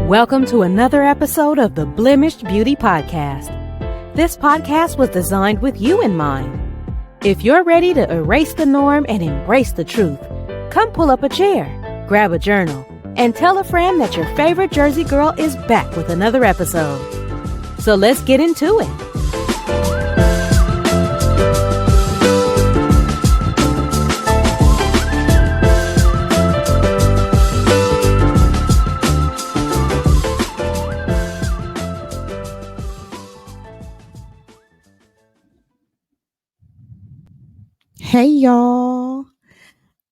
Welcome to another episode of the Blemished Beauty Podcast. This podcast was designed with you in mind. If you're ready to erase the norm and embrace the truth, come pull up a chair, grab a journal, and tell a friend that your favorite Jersey girl is back with another episode. So let's get into it. Hey y'all.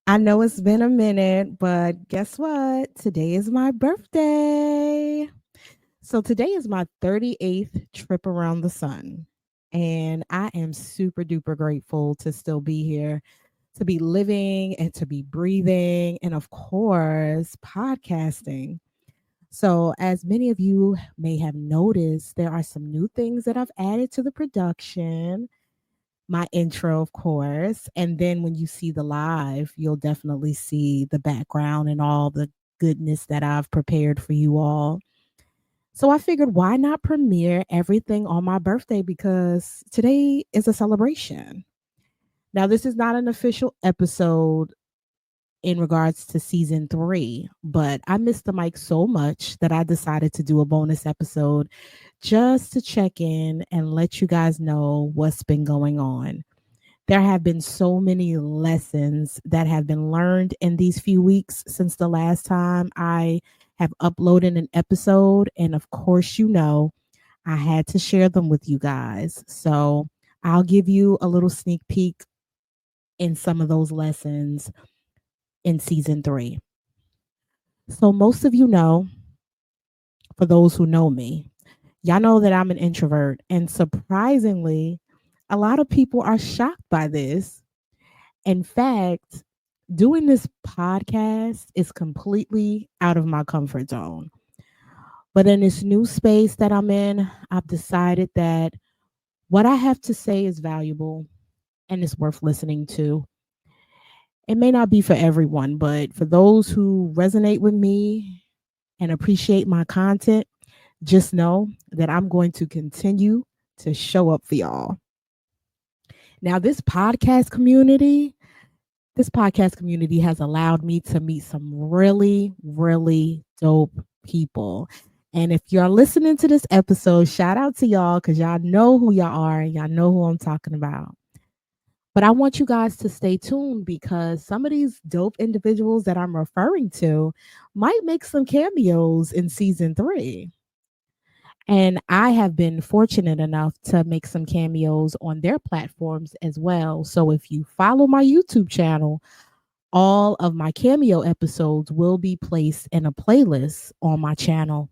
I know it's been a minute, but guess what? Today is my birthday. So today is my 38th trip around the sun. And I am super duper grateful to still be here, to be living and to be breathing, and of course, podcasting. So, as many of you may have noticed, there are some new things that I've added to the production, my intro, of course. And then when you see the live, you'll definitely see the background and all the goodness that I've prepared for you all. So I figured, why not premiere everything on my birthday? Because today is a celebration. Now, this is not an official episode in regards to season 3, but I missed the mic so much that I decided to do a bonus episode just to check in and let you guys know what's been going on. There have been so many lessons that have been learned in these few weeks since the last time I have uploaded an episode. And of course, I had to share them with you guys. So I'll give you a little sneak peek in some of those lessons in season 3. So most of you know, for those who know me, y'all know that I'm an introvert. And surprisingly, a lot of people are shocked by this. In fact, doing this podcast is completely out of my comfort zone. But in this new space that I'm in, I've decided that what I have to say is valuable and it's worth listening to. It may not be for everyone, but for those who resonate with me and appreciate my content, just know that I'm going to continue to show up for y'all. Now, this podcast community has allowed me to meet some really, really dope people. And if you're listening to this episode, shout out to y'all because y'all know who y'all are and y'all know who I'm talking about. But I want you guys to stay tuned because some of these dope individuals that I'm referring to might make some cameos in season 3. And I have been fortunate enough to make some cameos on their platforms as well. So if you follow my YouTube channel, all of my cameo episodes will be placed in a playlist on my channel.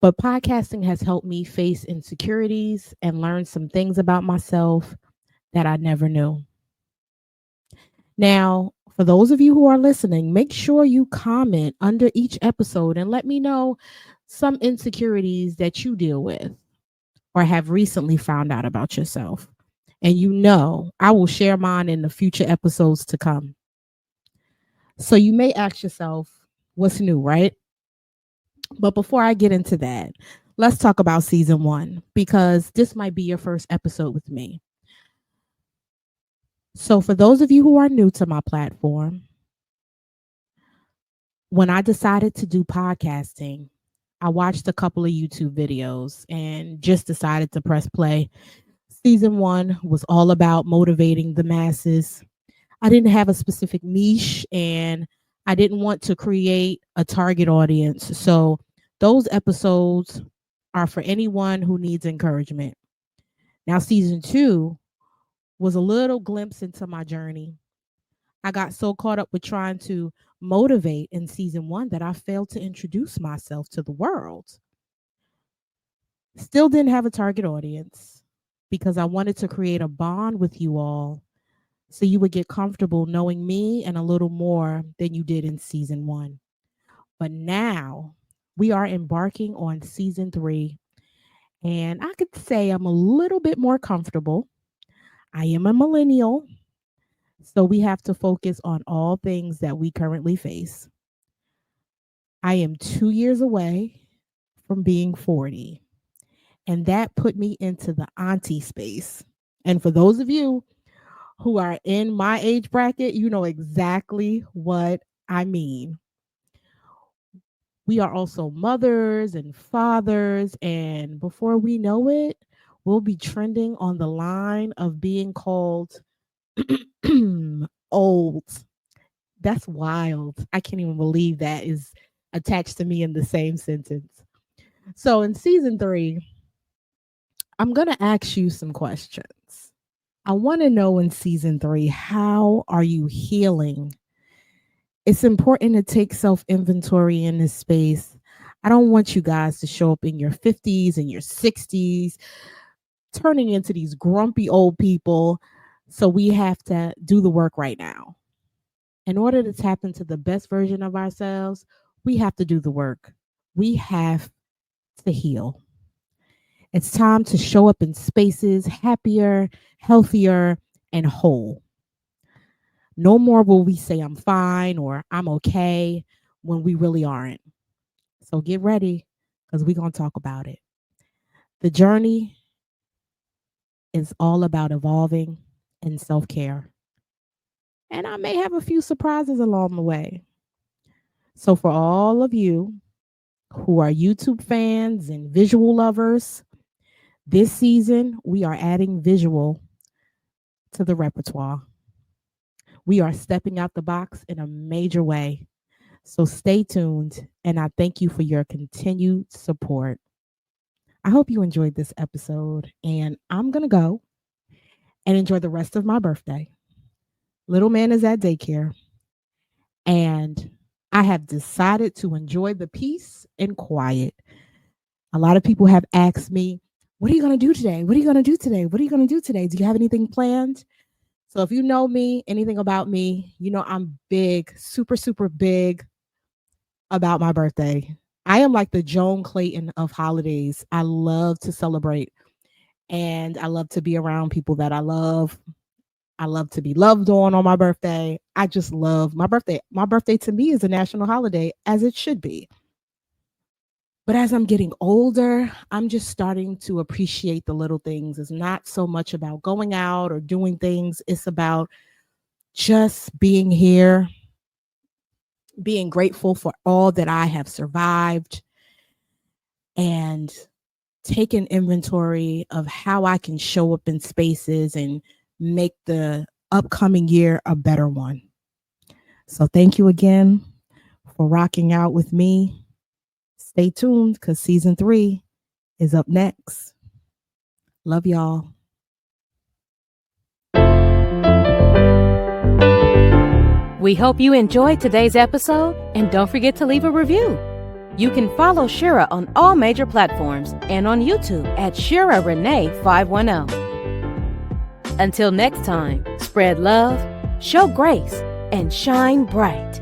But podcasting has helped me face insecurities and learn some things about myself that I never knew. Now, for those of you who are listening, make sure you comment under each episode and let me know some insecurities that you deal with or have recently found out about yourself. And I will share mine in the future episodes to come. So you may ask yourself, what's new, right? But before I get into that, let's talk about season 1 because this might be your first episode with me. So for those of you who are new to my platform, when I decided to do podcasting, I watched a couple of YouTube videos and just decided to press play. Season 1 was all about motivating the masses. I didn't have a specific niche and I didn't want to create a target audience. So those episodes are for anyone who needs encouragement. Now, season 2 was a little glimpse into my journey. I got so caught up with trying to motivate in season 1 that I failed to introduce myself to the world. Still didn't have a target audience because I wanted to create a bond with you all so you would get comfortable knowing me and a little more than you did in season 1. But now we are embarking on season 3, and I could say I'm a little bit more comfortable. I am a millennial, so we have to focus on all things that we currently face. I am 2 years away from being 40. And that put me into the auntie space. And for those of you who are in my age bracket, you know exactly what I mean. We are also mothers and fathers. And before we know it, we'll be trending on the line of being called old. That's wild. I can't even believe that is attached to me in the same sentence. So in season 3, I'm going to ask you some questions. I want to know in season 3, how are you healing? It's important to take self inventory in this space. I don't want you guys to show up in your 50s and your 60s, turning into these grumpy old people. So we have to do the work right now. In order to tap into the best version of ourselves, we have to do the work. We have to heal. It's time to show up in spaces happier, healthier, and whole. No more will we say I'm fine or I'm okay when we really aren't. So get ready because we're going to talk about it. The journey is all about evolving and self-care. And I may have a few surprises along the way. So for all of you who are YouTube fans and visual lovers, this season we are adding visual to the repertoire. We are stepping out the box in a major way. So stay tuned, and I thank you for your continued support. I hope you enjoyed this episode, and I'm going to go and enjoy the rest of my birthday. Little man is at daycare, and I have decided to enjoy the peace and quiet. A lot of people have asked me, what are you going to do today? What are you going to do today? What are you going to do today? Do you have anything planned? So if you know me, anything about me, you know I'm big, super, super big about my birthday. I am like the Joan Clayton of holidays. I love to celebrate, and I love to be around people that I love. I love to be loved on my birthday. I just love my birthday. My birthday to me is a national holiday, as it should be. But as I'm getting older, I'm just starting to appreciate the little things. It's not so much about going out or doing things. It's about just being here, being grateful for all that I have survived, and taking inventory of how I can show up in spaces and make the upcoming year a better one. So thank you again for rocking out with me. Stay tuned because season 3 is up next. Love y'all. We hope you enjoyed today's episode, and don't forget to leave a review. You can follow Shira on all major platforms and on YouTube at Shira Renee 510. Until next time, spread love, show grace, and shine bright.